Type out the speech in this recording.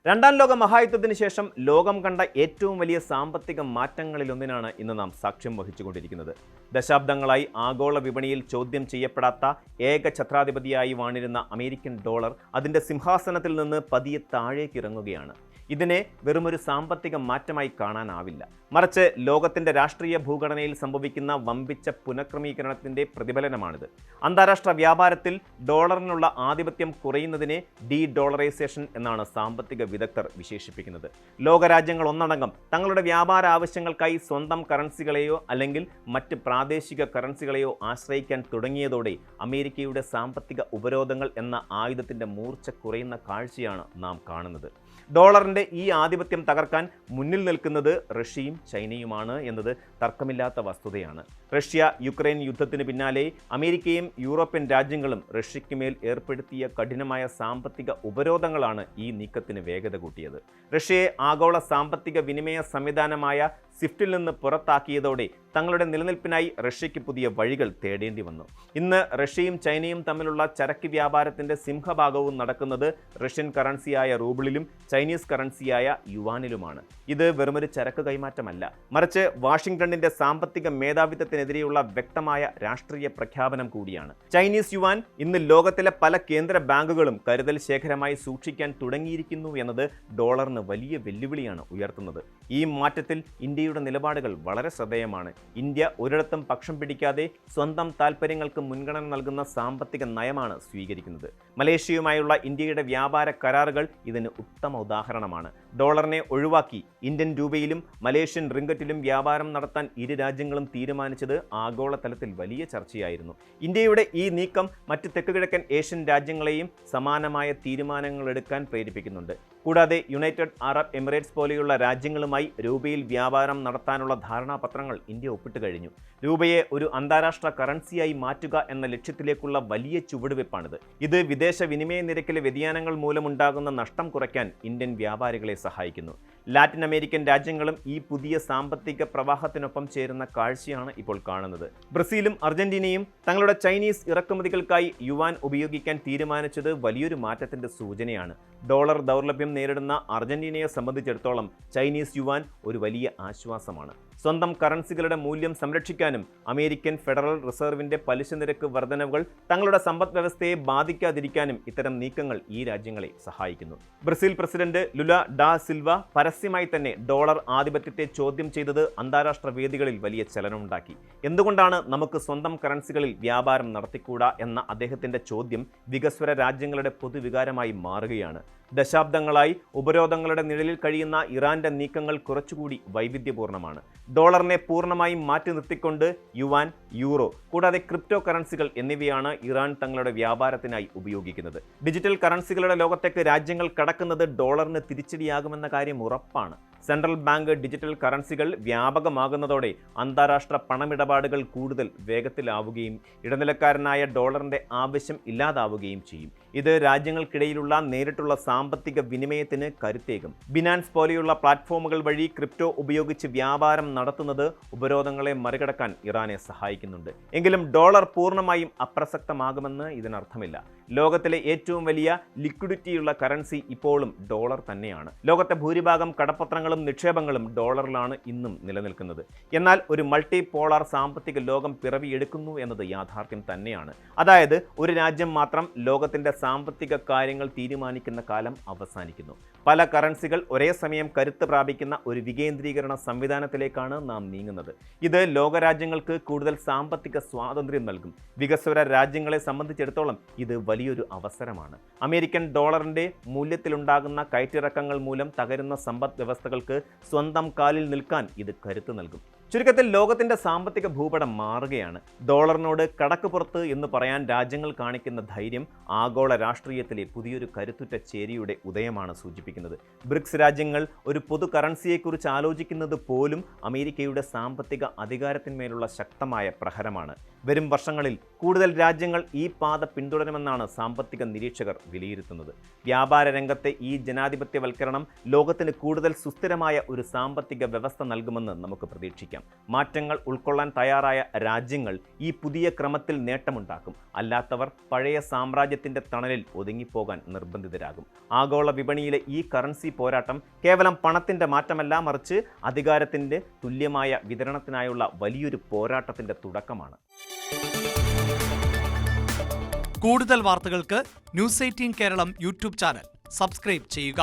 രണ്ടാം ലോക മഹായുദ്ധത്തിന് ശേഷം ലോകം കണ്ട ഏറ്റവും വലിയ സാമ്പത്തിക മാറ്റങ്ങളിലൊന്നിനാണ് ഇന്ന് നാം സാക്ഷ്യം വഹിച്ചുകൊണ്ടിരിക്കുന്നത്. ദശാബ്ദങ്ങളായി ആഗോള വിപണിയിൽ ചോദ്യം ചെയ്യപ്പെടാത്ത ഏക ഛത്രാധിപതിയായി വാണിരുന്ന അമേരിക്കൻ ഡോളർ അതിൻ്റെ സിംഹാസനത്തിൽ നിന്ന് പതിയെ താഴേക്കിറങ്ങുകയാണ്. ഇതിനെ വെറുമൊരു സാമ്പത്തിക മാറ്റമായി കാണാനാവില്ല, മറിച്ച് ലോകത്തിൻ്റെ രാഷ്ട്രീയ ഭൂഘടനയിൽ സംഭവിക്കുന്ന വമ്പിച്ച പുനഃക്രമീകരണത്തിൻ്റെ പ്രതിഫലനമാണിത്. അന്താരാഷ്ട്ര വ്യാപാരത്തിൽ ഡോളറിനുള്ള ആധിപത്യം കുറയുന്നതിനെ ഡീ ഡോളറൈസേഷൻ എന്നാണ് സാമ്പത്തിക വിദഗ്ധർ വിശേഷിപ്പിക്കുന്നത്. ലോകരാജ്യങ്ങൾ ഒന്നടങ്കം തങ്ങളുടെ വ്യാപാര ആവശ്യങ്ങൾക്കായി സ്വന്തം കറൻസികളെയോ അല്ലെങ്കിൽ മറ്റ് പ്രാദേശിക കറൻസികളെയോ ആശ്രയിക്കാൻ തുടങ്ങിയതോടെ അമേരിക്കയുടെ സാമ്പത്തിക ഉപരോധങ്ങൾ എന്ന ആയുധത്തിൻ്റെ മൂർച്ച കുറയുന്ന കാഴ്ചയാണ് നാം കാണുന്നത്. ഡോളറിൻ്റെ ഈ ആധിപത്യം തകർക്കാൻ മുന്നിൽ നിൽക്കുന്നത് റഷ്യയും ചൈനയുമാണ് എന്നത് തർക്കമില്ലാത്ത വസ്തുതയാണ്. റഷ്യ യുക്രൈൻ യുദ്ധത്തിന് പിന്നാലെ അമേരിക്കയും യൂറോപ്യൻ രാജ്യങ്ങളും റഷ്യയ്ക്ക് മേൽ ഏർപ്പെടുത്തിയ കഠിനമായ സാമ്പത്തിക ഉപരോധങ്ങളാണ് ഈ നീക്കത്തിന് വേഗത കൂട്ടിയത്. റഷ്യയെ ആഗോള സാമ്പത്തിക വിനിമയ സംവിധാനമായ സ്വിഫ്റ്റിൽ നിന്ന് പുറത്താക്കിയതോടെ തങ്ങളുടെ നിലനിൽപ്പിനായി റഷ്യയ്ക്ക് പുതിയ വഴികൾ തേടേണ്ടി വന്നു. ഇന്ന് റഷ്യയും ചൈനയും തമ്മിലുള്ള ചരക്ക് വ്യാപാരത്തിൻ്റെ സിംഹഭാഗവും നടക്കുന്നത് റഷ്യൻ കറൻസിയായ റൂബിളിലും ചൈനീസ് കറൻസിയായ യുവാനിലുമാണ്. ഇത് വെറുമൊരു ചരക്ക് കൈമാറ്റമല്ല, മറിച്ച് വാഷിംഗ്ടണിൻ്റെ സാമ്പത്തിക മേധാവിത്വത്തിനെതിരെയുള്ള വ്യക്തമായ രാഷ്ട്രീയ പ്രഖ്യാപനം കൂടിയാണ്. ചൈനീസ് യുവാൻ ഇന്ന് ലോകത്തിലെ പല കേന്ദ്ര ബാങ്കുകളും കരുതൽ ശേഖരമായി സൂക്ഷിക്കാൻ തുടങ്ങിയിരിക്കുന്നു എന്നത് ഡോളറിന് വലിയ വെല്ലുവിളിയാണ് ഉയർത്തുന്നത്. ഈ മാറ്റത്തിൽ ഇന്ത്യയുടെ നിലപാടുകൾ വളരെ ശ്രദ്ധേയമാണ്. ഇന്ത്യ ഒരിടത്തും പക്ഷം പിടിക്കാതെ സ്വന്തം താൽപ്പര്യങ്ങൾക്ക് മുൻഗണന നൽകുന്ന സാമ്പത്തിക നയമാണ് സ്വീകരിക്കുന്നത്. മലേഷ്യയുമായുള്ള ഇന്ത്യയുടെ വ്യാപാര കരാറുകൾ ഇതിന് ഉത്തമ ഉദാഹരണമാണ്. ഡോളറിനെ ഒഴിവാക്കി ഇന്ത്യൻ രൂപയിലും മലേഷ്യൻ റിംഗറ്റിലും വ്യാപാരം നടത്താൻ ഇരു രാജ്യങ്ങളും തീരുമാനിച്ചത് ആഗോളതലത്തിൽ വലിയ ചർച്ചയായിരുന്നു. ഇന്ത്യയുടെ ഈ നീക്കം മറ്റ് തെക്കുകിഴക്കൻ ഏഷ്യൻ രാജ്യങ്ങളെയും സമാനമായ തീരുമാനങ്ങൾ എടുക്കാൻ പ്രേരിപ്പിക്കുന്നുണ്ട്. കൂടാതെ യുണൈറ്റഡ് അറബ് എമിറേറ്റ്സ് പോലെയുള്ള രാജ്യങ്ങളുമായി രൂപയിൽ വ്യാപാരം നടത്താനുള്ള ധാരണാപത്രങ്ങൾ ഇന്ത്യ ഒപ്പിട്ട് കഴിഞ്ഞു. രൂപയെ ഒരു അന്താരാഷ്ട്ര കറൻസിയായി മാറ്റുക എന്ന ലക്ഷ്യത്തിലേക്കുള്ള വലിയ ചുവടുവെപ്പാണിത്. ഇത് വിദേശ വിനിമയ നിരക്കിലെ വ്യതിയാനങ്ങൾ മൂലമുണ്ടാകുന്ന നഷ്ടം കുറയ്ക്കാൻ ഇന്ത്യൻ വ്യാപാരികളെ സഹായിക്കുന്നു. ലാറ്റിൻ അമേരിക്കൻ രാജ്യങ്ങളും ഈ പുതിയ സാമ്പത്തിക പ്രവാഹത്തിനൊപ്പം ചേരുന്ന കാഴ്ചയാണ് ഇപ്പോൾ കാണുന്നത്. ബ്രസീലും അർജന്റീനയും തങ്ങളുടെ ചൈനീസ് ഇറക്കുമതികൾക്കായി യുവാൻ ഉപയോഗിക്കാൻ തീരുമാനിച്ചത് വലിയൊരു മാറ്റത്തിൻ്റെ സൂചനയാണ്. ഡോളർ ദൗർലഭ്യം നേരിടുന്ന അർജന്റീനയെ സംബന്ധിച്ചിടത്തോളം ചൈനീസ് യുവാൻ ഒരു വലിയ ആശ്വാസമാണ്. സ്വന്തം കറൻസികളുടെ മൂല്യം സംരക്ഷിക്കാനും അമേരിക്കൻ ഫെഡറൽ റിസർവിൻ്റെ പലിശ നിരക്ക് വർധനവുകൾ തങ്ങളുടെ സമ്പദ് വ്യവസ്ഥയെ ബാധിക്കാതിരിക്കാനും ഇത്തരം നീക്കങ്ങൾ ഈ രാജ്യങ്ങളെ സഹായിക്കുന്നു. Brazil president Lula da Silva പരസ്യമായി തന്നെ ഡോളർ ആധിപത്യത്തെ ചോദ്യം ചെയ്തത് അന്താരാഷ്ട്ര വേദികളിൽ വലിയ ചലനമുണ്ടാക്കി. എന്തുകൊണ്ടാണ് നമുക്ക് സ്വന്തം കറൻസികളിൽ വ്യാപാരം നടത്തിക്കൂടാ എന്ന അദ്ദേഹത്തിൻ്റെ ചോദ്യം വികസ്വര രാജ്യങ്ങളുടെ പൊതുവികാരമായി മാറുകയാണ്. ദശാബ്ദങ്ങളായി ഉപരോധങ്ങളുടെ നിഴലിൽ കഴിയുന്ന ഇറാന്റെ നീക്കങ്ങൾ കുറച്ചുകൂടി വൈവിധ്യപൂർണ്ണമാണ്. ഡോളറിനെ പൂർണ്ണമായും മാറ്റി നിർത്തിക്കൊണ്ട് യുവാൻ, യൂറോ കൂടാതെ ക്രിപ്റ്റോ കറൻസികൾ എന്നിവയാണ് ഇറാൻ തങ്ങളുടെ വ്യാപാരത്തിനായി ഉപയോഗിക്കുന്നത്. ഡിജിറ്റൽ കറൻസികളുടെ ലോകത്തേക്ക് രാജ്യങ്ങൾ കടക്കുന്നത് ഡോളറിന് തിരിച്ചടിയാകുമെന്ന കാര്യം ഉറപ്പാണ്. സെൻട്രൽ ബാങ്ക് ഡിജിറ്റൽ കറൻസികൾ വ്യാപകമാകുന്നതോടെ അന്താരാഷ്ട്ര പണമിടപാടുകൾ കൂടുതൽ വേഗത്തിലാവുകയും ഇടനിലക്കാരനായ ഡോളറിൻ്റെ ആവശ്യം ഇല്ലാതാവുകയും ചെയ്യും. ഇത് രാജ്യങ്ങൾക്കിടയിലുള്ള നേരിട്ടുള്ള സാമ്പത്തിക വിനിമയത്തിന് കരുത്തേകും. ബിനാൻസ് പോലെയുള്ള പ്ലാറ്റ്ഫോമുകൾ വഴി ക്രിപ്റ്റോ ഉപയോഗിച്ച് വ്യാപാരം നടത്തുന്നത് ഉപരോധങ്ങളെ മറികടക്കാൻ ഇറാനെ സഹായിക്കുന്നുണ്ട്. എങ്കിലും ഡോളർ പൂർണ്ണമായും അപ്രസക്തമാകുമെന്ന് ഇതിനർത്ഥമില്ല. ലോകത്തിലെ ഏറ്റവും വലിയ ലിക്വിഡിറ്റിയുള്ള കറൻസി ഇപ്പോഴും ഡോളർ തന്നെയാണ്. ലോകത്തെ ഭൂരിഭാഗം കടപ്പത്രങ്ങളും നിക്ഷേപങ്ങളും ഡോളറിലാണ് ഇന്നും നിലനിൽക്കുന്നത്. എന്നാൽ ഒരു മൾട്ടി പോളാർ സാമ്പത്തിക ലോകം പിറവിയെടുക്കുന്നു എന്നത് യാഥാർത്ഥ്യം തന്നെയാണ്. അതായത് ഒരു രാജ്യം മാത്രം ലോകത്തിൻ്റെ സാമ്പത്തിക കാര്യങ്ങൾ തീരുമാനിക്കുന്ന കാലം അവസാനിക്കുന്നു. പല കറൻസികൾ ഒരേ സമയം കരുത്ത് പ്രാപിക്കുന്ന ഒരു വികേന്ദ്രീകരണ സംവിധാനത്തിലേക്കാണ് നാം നീങ്ങുന്നത്. ഇത് ലോകരാജ്യങ്ങൾക്ക് കൂടുതൽ സാമ്പത്തിക സ്വാതന്ത്ര്യം നൽകും. വികസ്വര രാജ്യങ്ങളെ സംബന്ധിച്ചിടത്തോളം ഇത് വലിയൊരു അവസരമാണ്. അമേരിക്കൻ ഡോളറിൻ്റെ മൂല്യത്തിലുണ്ടാകുന്ന കയറ്റിറക്കങ്ങൾ മൂലം തകരുന്ന സമ്പദ് വ്യവസ്ഥകൾക്ക് സ്വന്തം കാലിൽ നിൽക്കാൻ ഇത് കരുത്ത് നൽകും. ചുരുക്കത്തിൽ ലോകത്തിൻ്റെ സാമ്പത്തിക ഭൂപടം മാറുകയാണ്. ഡോളറിനോട് കടക്ക് പുറത്ത് എന്ന് പറയാൻ രാജ്യങ്ങൾ കാണിക്കുന്ന ധൈര്യം ആഗോള രാഷ്ട്രീയത്തിലെ പുതിയൊരു കരുത്തുറ്റ ചേരിയുടെ ഉദയമാണ് സൂചിപ്പിക്കുന്നത്. ബ്രിക്സ് രാജ്യങ്ങൾ ഒരു പൊതു കറൻസിയെക്കുറിച്ച് ആലോചിക്കുന്നത് പോലും അമേരിക്കയുടെ സാമ്പത്തിക അധികാരത്തിന്മേലുള്ള ശക്തമായ പ്രഹരമാണ്. വരും വർഷങ്ങളിൽ കൂടുതൽ രാജ്യങ്ങൾ ഈ പാത പിന്തുടരുമെന്നാണ് സാമ്പത്തിക നിരീക്ഷകർ വിലയിരുത്തുന്നത്. വ്യാപാര രംഗത്തെ ഈ ജനാധിപത്യവൽക്കരണം ലോകത്തിന് കൂടുതൽ സുസ്ഥിരമായ ഒരു സാമ്പത്തിക വ്യവസ്ഥ നൽകുമെന്ന് നമുക്ക് പ്രതീക്ഷിക്കാം. മാറ്റങ്ങൾ ഉൾക്കൊള്ളാൻ തയ്യാറായ രാജ്യങ്ങൾ ഈ പുതിയ ക്രമത്തിൽ നേട്ടമുണ്ടാക്കും. അല്ലാത്തവർ പഴയ സാമ്രാജ്യത്തിൻ്റെ തണലിൽ ഒതുങ്ങിപ്പോകാൻ നിർബന്ധിതരാകും. ആഗോള വിപണിയിലെ ഈ കറൻസി പോരാട്ടം കേവലം പണത്തിൻ്റെ മാറ്റമല്ല, മറിച്ച് അധികാരത്തിൻ്റെ തുല്യമായ വിതരണത്തിനായുള്ള വലിയൊരു പോരാട്ടത്തിൻ്റെ തുടക്കമാണ്. കൂടുതൽ വാർത്തകൾക്ക് news 18 Keralam YouTube channel subscribe ചെയ്യുക.